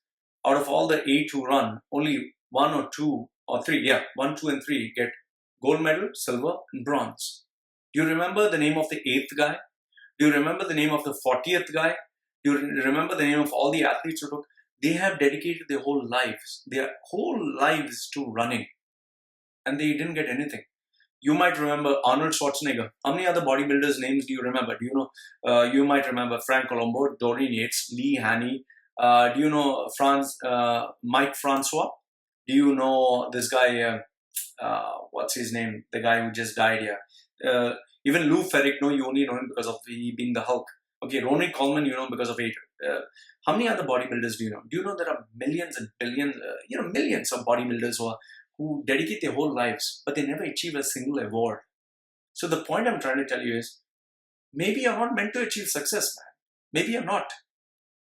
out of all the 8 who run, only 1 or 2 or 3, 1, 2 and 3 get gold medal, silver and bronze. Do you remember the name of the 8th guy? Do you remember the name of the 40th guy? Do you remember the name of all the athletes who took? They have dedicated their whole lives to running, and they didn't get anything. You might remember Arnold Schwarzenegger. How many other bodybuilders' names do you remember? Do you know? You might remember Frank Colombo, Dorian Yates, Lee Haney. Do you know Mike Francois? Do you know this guy? What's his name? The guy who just died here. Even Lou Ferrick, no, you only know him because of he being the Hulk. Okay, Ronnie Coleman, you know, because of it. How many other bodybuilders do you know? Do you know there are millions and billions, millions of bodybuilders who dedicate their whole lives, but they never achieve a single award? So the point I'm trying to tell you is, maybe you're not meant to achieve success, man. Maybe you're not.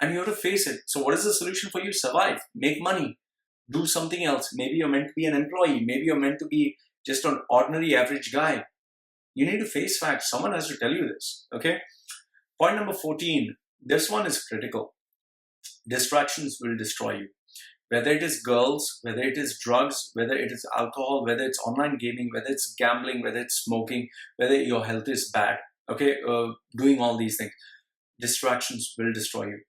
And you have to face it. So what is the solution for you? Survive, make money, do something else. Maybe you're meant to be an employee. Maybe you're meant to be just an ordinary average guy. You need to face facts. Someone has to tell you this, okay? Point number 14. This one is critical. Distractions will destroy you. Whether it is girls, whether it is drugs, whether it is alcohol, whether it's online gaming, whether it's gambling, whether it's smoking, whether your health is bad, okay? Doing all these things. Distractions will destroy you.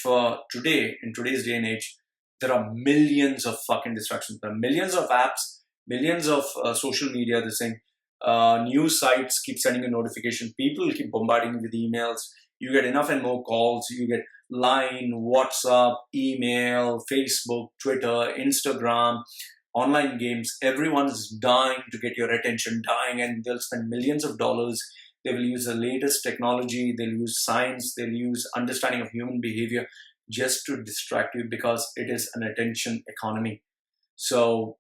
For today, in today's day and age, there are millions of fucking distractions. There are millions of apps, millions of social media, this thing. News sites keep sending a notification. People keep bombarding you with emails. You get enough and more calls. You get Line, WhatsApp, email, Facebook, Twitter, Instagram, online games. Everyone is dying to get your attention, and they'll spend millions of dollars. They will use the latest technology. They'll use science. They'll use understanding of human behavior just to distract you, because it is an attention economy. So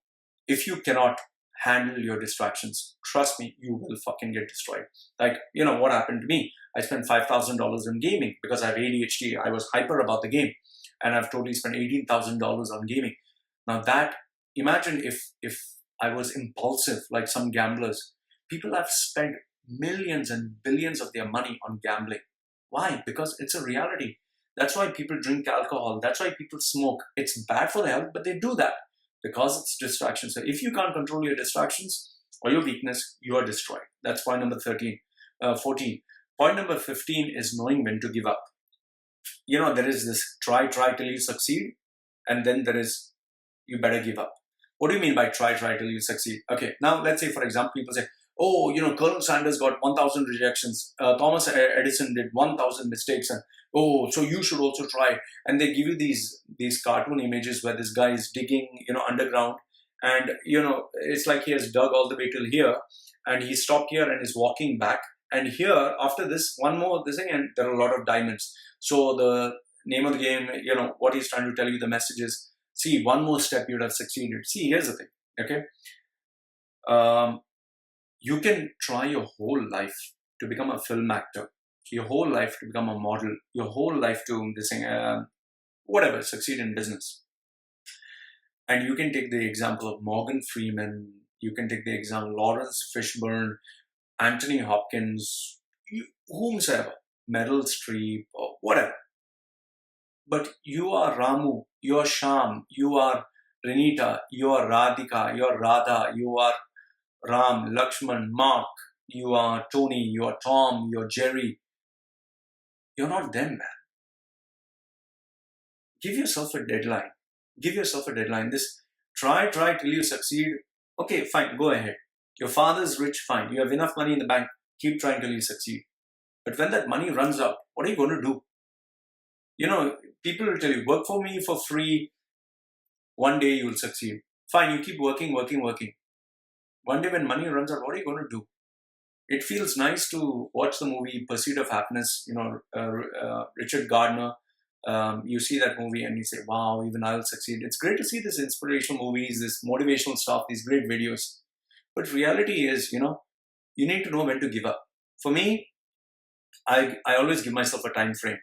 if you cannot handle your distractions. Trust me, you will fucking get destroyed. Like, what happened to me? I spent $5,000 in gaming because I have ADHD. I was hyper about the game, and I've totally spent $18,000 on gaming. Now imagine if I was impulsive like some gamblers. People have spent millions and billions of their money on gambling. Why? Because it's a reality. That's why people drink alcohol. That's why people smoke. It's bad for the health, but they do that because it's distraction. So if you can't control your distractions or your weakness, you are destroyed. That's point number 14. Point number 15 is knowing when to give up. There is this try till you succeed, and then there is you better give up. What do you mean by try till you succeed? Okay, now let's say, for example, people say, oh, Colonel Sanders got 1,000 rejections. Thomas Edison did 1,000 mistakes, and oh, so you should also try. And they give you these cartoon images where this guy is digging, underground, and it's like he has dug all the way till here, and he stopped here and is walking back. And here, after this, one more this thing, and there are a lot of diamonds. So the name of the game, what he's trying to tell you, the message is, see, one more step, you'd have succeeded. See, here's the thing, okay? You can try your whole life to become a film actor, your whole life to become a model, your whole life to whatever, succeed in business. And you can take the example of Morgan Freeman, you can take the example of Lawrence Fishburne, Anthony Hopkins, whomsoever, Meryl Streep, or whatever. But you are Ramu, you are Sham, you are Renita, you are Radhika, you are Radha, you are Ram, Lakshman, Mark, you are Tony, you are Tom, you are Jerry. You're not them, man. Give yourself a deadline. Give yourself a deadline. This try till you succeed. Okay, fine, go ahead. Your father's rich, fine. You have enough money in the bank. Keep trying till you succeed. But when that money runs out, what are you going to do? People will tell you, work for me for free. One day you will succeed. Fine, you keep working. One day when money runs out, what are you going to do? It feels nice to watch the movie Pursuit of Happiness, Richard Gardner. You see that movie and you say, wow, even I'll succeed. It's great to see this inspirational movies, this motivational stuff, these great videos. But reality is, you need to know when to give up. For me, I always give myself a time frame.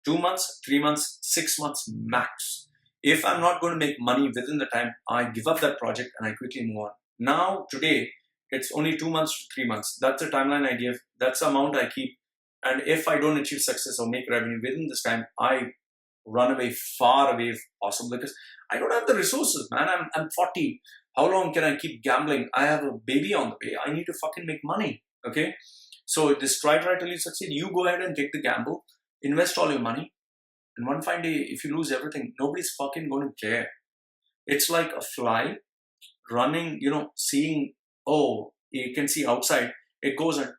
2 months, 3 months, 6 months max. If I'm not going to make money within the time, I give up that project and I quickly move on. Now, today, it's only 2 months to 3 months. That's the timeline I give. That's the amount I keep. And if I don't achieve success or make revenue within this time, I run away, far away if possible, because I don't have the resources, man. I'm 40. How long can I keep gambling? I have a baby on the way. I need to fucking make money. Okay? So this try till you succeed. You go ahead and take the gamble. Invest all your money. And one fine day, if you lose everything, nobody's fucking going to care. It's like a fly running, seeing, oh, you can see outside. It goes and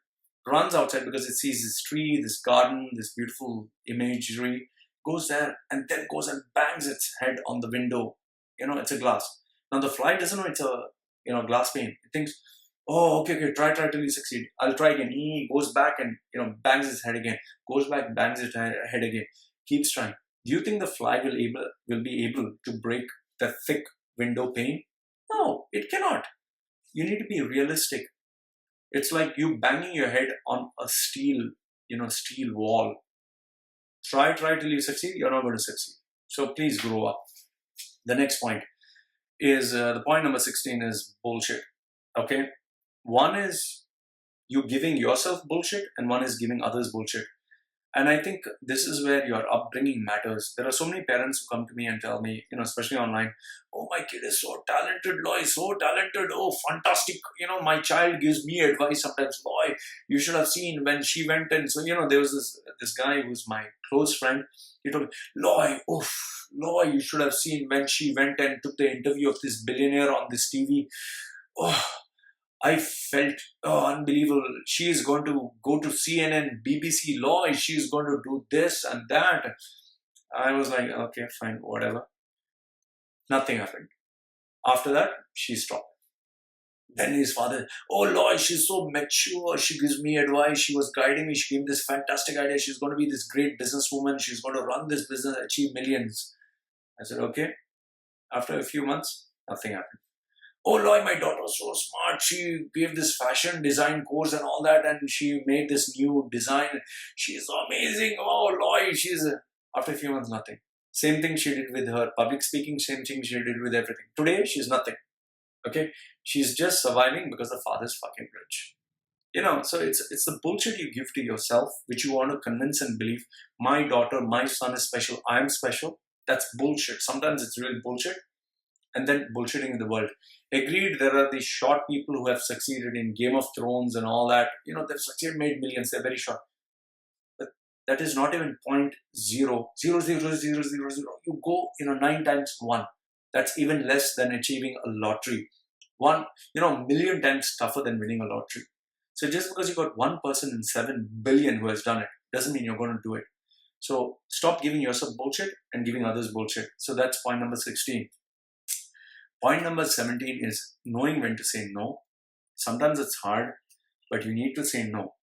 runs outside because it sees this tree, this garden, this beautiful imagery, goes there and then goes and bangs its head on the window. It's a glass. Now the fly doesn't know it's a glass pane. It thinks, oh, okay, try till you succeed. I'll try again. He goes back and bangs his head again. Goes back, bangs his head again. Keeps trying. Do you think the fly will be able to break the thick window pane? No, it cannot. You need to be realistic. It's like you banging your head on a steel wall. Try till you succeed. You're not going to succeed. So please grow up. The next point is the point number 16 is bullshit. Okay, one is you giving yourself bullshit, and one is giving others bullshit. And I think this is where your upbringing matters. There are so many parents who come to me and tell me, especially online, oh, my kid is so talented, Loy, so talented. Oh, fantastic. My child gives me advice sometimes. Loy, you should have seen when she went and so, there was this guy who's my close friend. He told me, Loy, you should have seen when she went and took the interview of this billionaire on this TV. Oh, I felt, unbelievable. She is going to go to CNN, BBC Law. She is going to do this and that. I was like, okay, fine, whatever. Nothing happened. After that, she stopped. Then his father, oh, Loy, she's so mature. She gives me advice. She was guiding me. She gave me this fantastic idea. She's going to be this great businesswoman. She's going to run this business, achieve millions. I said, okay. After a few months, nothing happened. Oh, Loy, my daughter was so smart. She gave this fashion design course and all that, and she made this new design. She's amazing. Oh, Loy, after a few months, nothing. Same thing she did with her public speaking, same thing she did with everything. Today, she's nothing. Okay? She's just surviving because the father's fucking rich. So it's the bullshit you give to yourself, which you want to convince and believe. My daughter, my son is special. I'm special. That's bullshit. Sometimes it's real bullshit, and then bullshitting the world. Agreed, there are these short people who have succeeded in Game of Thrones and all that. They've succeeded, made millions. They're very short, but that is not even 0.0000000. You go, 9 times 1. That's even less than achieving a lottery. A million times tougher than winning a lottery. So just because you got one person in 7 billion who has done it, doesn't mean you're going to do it. So stop giving yourself bullshit and giving others bullshit. So that's point number 16. Point number 17 is knowing when to say no. Sometimes it's hard, but you need to say no,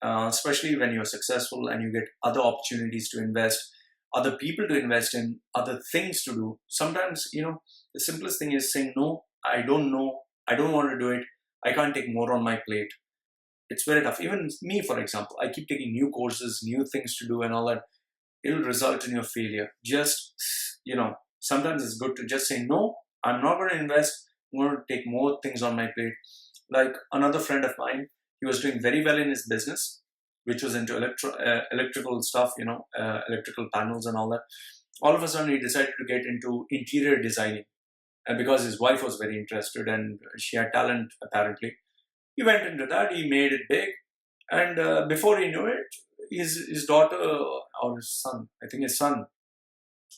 especially when you're successful and you get other opportunities to invest, other people to invest in, other things to do. Sometimes, the simplest thing is saying no. I don't know. I don't want to do it. I can't take more on my plate. It's very tough. Even me, for example, I keep taking new courses, new things to do and all that. It'll result in your failure. Just, sometimes it's good to just say, no, I'm not going to invest. I'm going to take more things on my plate. Like another friend of mine, he was doing very well in his business, which was into electrical stuff, electrical panels and all that. All of a sudden, he decided to get into interior designing. And because his wife was very interested and she had talent, apparently, he went into that. He made it big. And before he knew it, his daughter or his son, I think his son,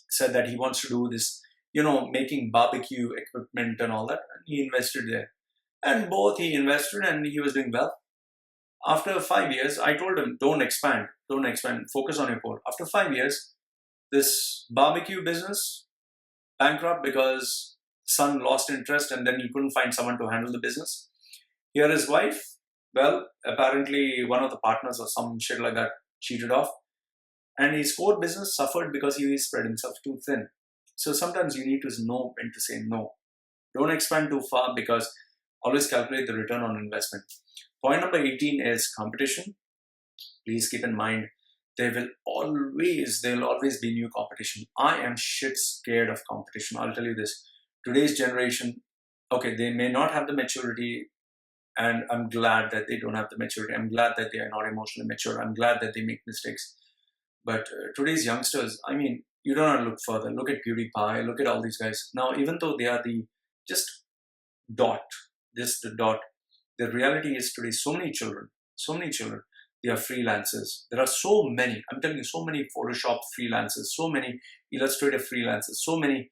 said that he wants to do this, making barbecue equipment and all that. And he invested there. And both he invested and he was doing well. After 5 years, I told him, don't expand, focus on your core. After 5 years, this barbecue business bankrupt because son lost interest and then he couldn't find someone to handle the business. Here his wife, well, apparently one of the partners or some shit like that cheated off. And his core business suffered because he spread himself too thin. So sometimes you need to know when to say no. Don't expand too far because always calculate the return on investment. Point number 18 is competition. Please keep in mind, there will always be new competition. I am shit scared of competition. I'll tell you this. Today's generation, okay, they may not have the maturity, and I'm glad that they don't have the maturity. I'm glad that they are not emotionally mature. I'm glad that they make mistakes. But today's youngsters, you don't have to look further. Look at PewDiePie, look at all these guys. Now, even though they are the dot, the reality is today so many children, they are freelancers. There are so many, I'm telling you, so many Photoshop freelancers, so many Illustrator freelancers, so many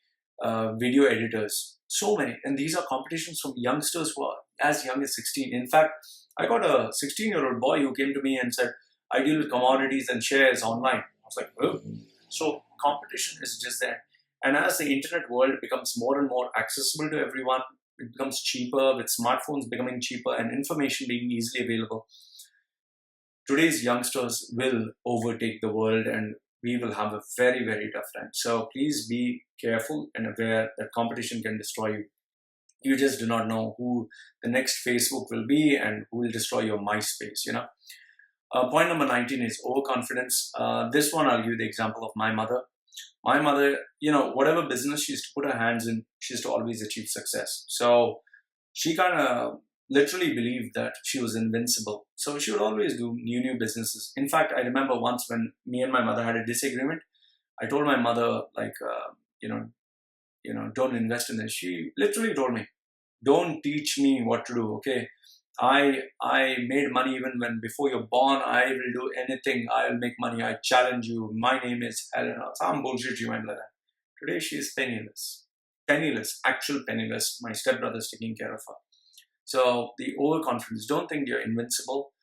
video editors, so many. And these are competitions from youngsters who are as young as 16. In fact, I got a 16-year-old boy who came to me and said, I deal with commodities and shares online. I was like, oh. So competition is just there. And as the internet world becomes more and more accessible to everyone, it becomes cheaper, with smartphones becoming cheaper and information being easily available, today's youngsters will overtake the world and we will have a very, very tough time. So please be careful and aware that competition can destroy you. You just do not know who the next Facebook will be and who will destroy your MySpace, Point number 19 is overconfidence. This one, I'll give you the example of my mother. My mother, whatever business she used to put her hands in, she used to always achieve success. So she kind of literally believed that she was invincible. So she would always do new businesses. In fact, I remember once when me and my mother had a disagreement, I told my mother, don't invest in this. She literally told me, don't teach me what to do, okay? I made money even when before you're born. I will do anything. I will make money. I challenge you. My name is Helena. Some bullshit you went like that. Today she is penniless. Actual penniless. My stepbrother's taking care of her. So the overconfidence. Don't think you're invincible.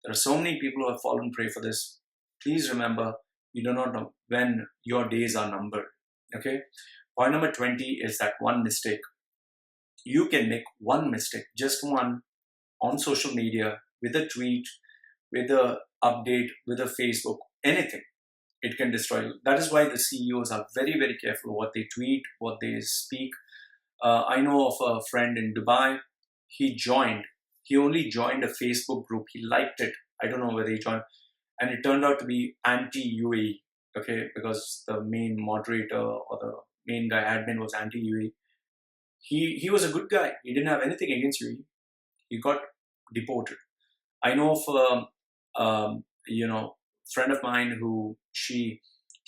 There are so many people who have fallen prey for this. Please remember, you do not know when your days are numbered. Okay? Point number 20 is that one mistake. You can make one mistake, just one, on social media, with a tweet, with an update, with a Facebook, anything. It can destroy you. That is why the CEOs are very, very careful what they tweet, what they speak. I know of a friend in Dubai. He only joined a Facebook group. He liked it. I don't know whether he joined. And it turned out to be anti-UAE, okay, because the main moderator or the main guy admin was anti-UAE. He was a good guy. He didn't have anything against UAE. He got deported. I know of friend of mine who she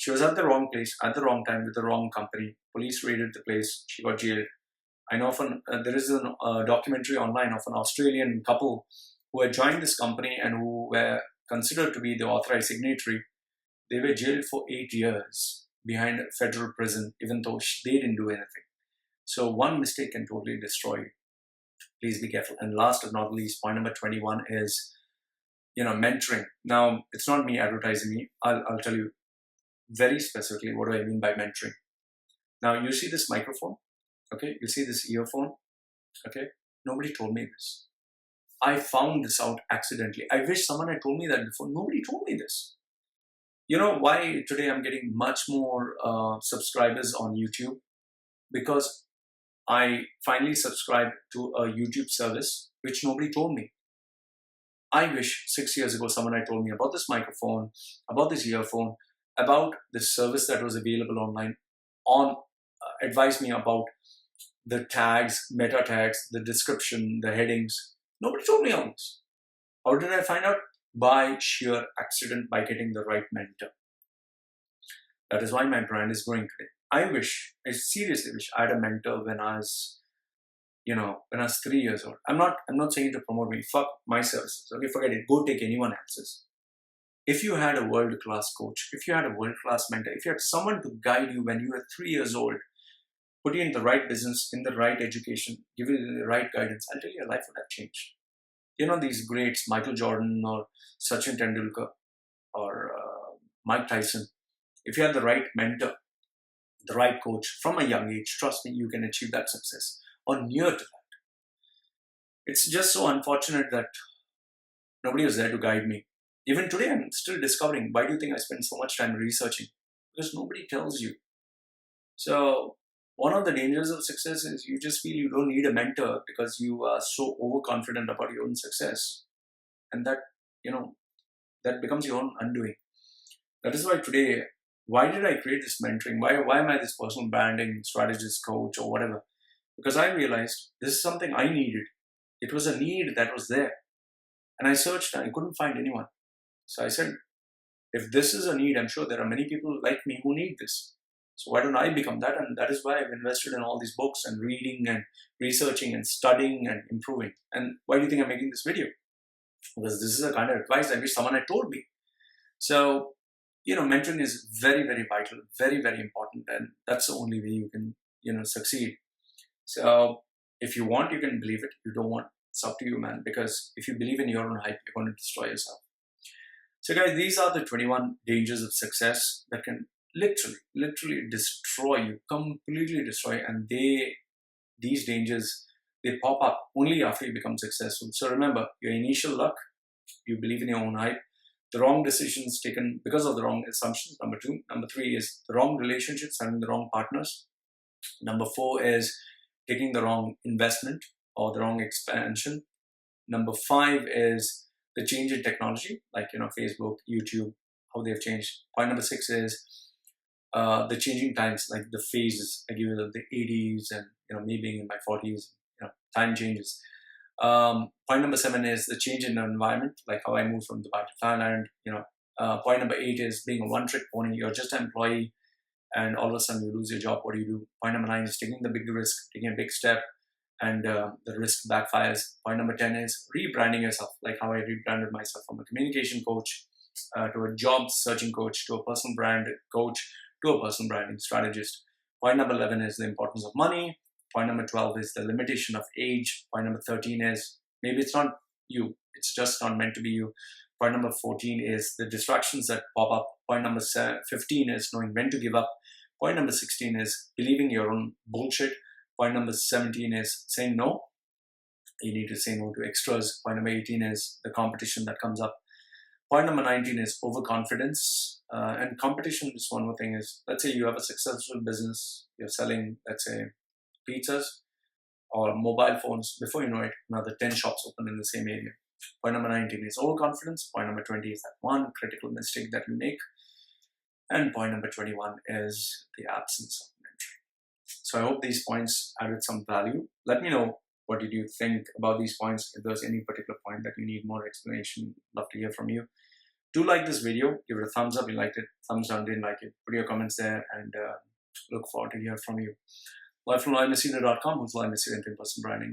was at the wrong place at the wrong time with the wrong company. Police raided the place. She got jailed. I know there is a documentary online of an Australian couple who had joined this company and who were considered to be the authorized signatory. They were jailed for 8 years behind a federal prison, even though they didn't do anything. So one mistake can totally destroy you. Please be careful. And last but not least, point number 21 is, mentoring. Now, it's not me advertising me. I'll tell you very specifically what do I mean by mentoring. Now, you see this microphone, okay? You see this earphone, okay? Nobody told me this. I found this out accidentally. I wish someone had told me that before. Nobody told me this. You know why today I'm getting much more subscribers on YouTube? Because I finally subscribed to a YouTube service which nobody told me. I wish 6 years ago someone had told me about this microphone, about this earphone, about this service that was available online, advised me about the tags, meta tags, the description, the headings. Nobody told me all this. How did I find out? By sheer accident, by getting the right mentor. That is why my brand is growing today. I seriously wish I had a mentor when I was 3 years old. I'm not saying to promote me. Fuck my services. Okay, forget it. Go take anyone else's. If you had a world-class coach, if you had a world-class mentor, if you had someone to guide you when you were 3 years old, put you in the right business, in the right education, give you the right guidance, I'll tell you, your life would have changed. These greats, Michael Jordan or Sachin Tendulkar or Mike Tyson, if you had the right mentor, the right coach from a young age, trust me, you can achieve that success or near to that. It's just so unfortunate that nobody was there to guide me. Even today, I'm still discovering why do you think I spend so much time researching? Because nobody tells you. So one of the dangers of success is you just feel you don't need a mentor because you are so overconfident about your own success. And that becomes your own undoing. That is why today, why did I create this mentoring? Why am I this personal branding strategist, coach, or whatever? Because I realized this is something I needed. It was a need that was there. And I searched and I couldn't find anyone. So I said, if this is a need, I'm sure there are many people like me who need this. So why don't I become that? And that is why I've invested in all these books and reading and researching and studying and improving. And why do you think I'm making this video? Because this is the kind of advice I wish someone had told me. So, mentoring is very, very vital, very, very important. And that's the only way you can, succeed. So if you want, you can believe it. You don't want, it's up to you, man. Because if you believe in your own hype, you're going to destroy yourself. So guys, these are the 21 dangers of success that can literally destroy you, completely destroy. And these dangers, they pop up only after you become successful. So remember, your initial luck, you believe in your own hype, the wrong decisions taken because of the wrong assumptions, number 2. Number 3 is the wrong relationships, having the wrong partners. Number 4 is taking the wrong investment or the wrong expansion. Number 5 is the change in technology, like Facebook, YouTube, how they've changed. Point number 6 is the changing times, like the phases. I give you the 80s and me being in my 40s. Time changes. Point number 7 is the change in the environment, like how I moved from Dubai to Thailand. Point number 8 is being a one-trick pony. You're just an employee, and all of a sudden you lose your job. What do you do? Point number 9 is taking the big risk, taking a big step, and the risk backfires. Point number 10 is rebranding yourself, like how I rebranded myself from a communication coach to a job searching coach to a personal brand coach to a personal branding strategist. Point number 11 is the importance of money. Point number 12 is the limitation of age. Point number 13 is maybe it's not you. It's just not meant to be you. Point number 14 is the distractions that pop up. Point number 15 is knowing when to give up. Point number 16 is believing your own bullshit. Point number 17 is saying no. You need to say no to extras. Point number 18 is the competition that comes up. Point number 19 is overconfidence. And competition, just one more thing is, let's say you have a successful business. You're selling, let's say, pizzas. or mobile phones. Before you know it, another 10 shops open in the same area. Point number 19 is overconfidence. Point number 20 is that one critical mistake that you make. And point number 21 is the absence of mentoring. So I hope these points added some value. Let me know, what did you think about these points? If there's any particular point that you need more explanation, love to hear from you. Do like this video, give it a thumbs up if you liked it, thumbs down, didn't like it, put your comments there, and look forward to hear from you. Live from Machedo.com, who's live in person branding.